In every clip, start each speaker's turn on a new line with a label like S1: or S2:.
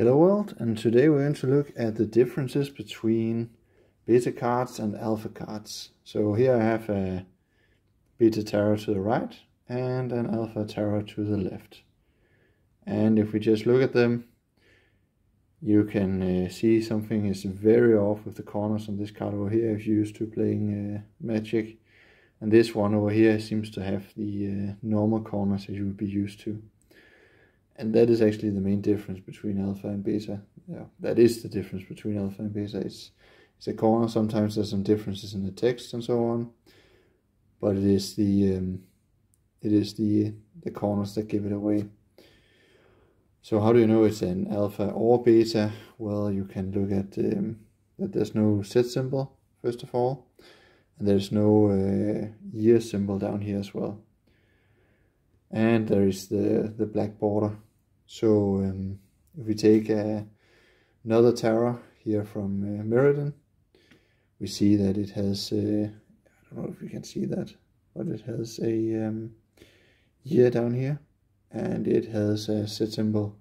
S1: Hello world, and today we're going to look at the differences between beta cards and alpha cards. So here I have a beta tarot to the right and an alpha tarot to the left. And if we just look at them, you can see something is very off with the corners on this card over here if you're used to playing Magic. And this one over here seems to have the normal corners that you would be used to. And that is actually the main difference between alpha and beta. Yeah, that is the difference between alpha and beta. It's a corner. Sometimes there's some differences in the text and so on, but it is the corners that give it away. So how do you know it's an alpha or beta? Well, you can look at that there's no set symbol first of all, and there's no year symbol down here as well. And there is the black border. So if we take another tarot here from Meriden, we see that it has, I don't know if you can see that, but it has a year down here, and it has a set symbol.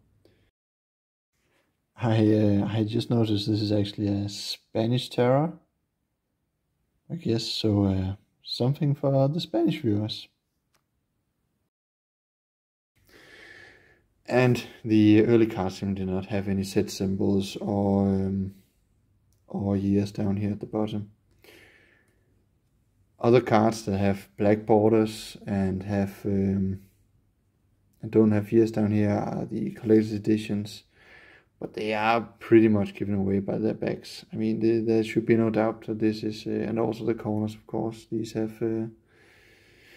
S1: I just noticed this is actually a Spanish tarot, I guess, so something for the Spanish viewers. And the early cards did not have any set symbols or years down here at the bottom. Other cards that have black borders and have and don't have years down here are the collector's editions, but they are pretty much given away by their backs. I mean, there should be no doubt that this is, and also the corners, of course. These have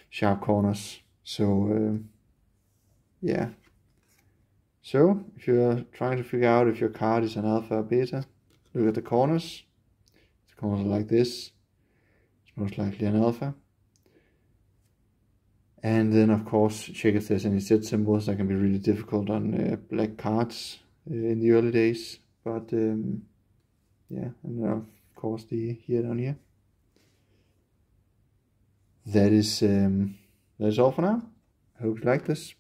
S1: sharp corners. So yeah. So, if you're trying to figure out if your card is an alpha or beta, look at the corners. The corners are like this. It's most likely an alpha. And then, of course, check if there's any set symbols. That can be really difficult on black cards in the early days. But, yeah, and of course the here down here. That is all for now. I hope you like this.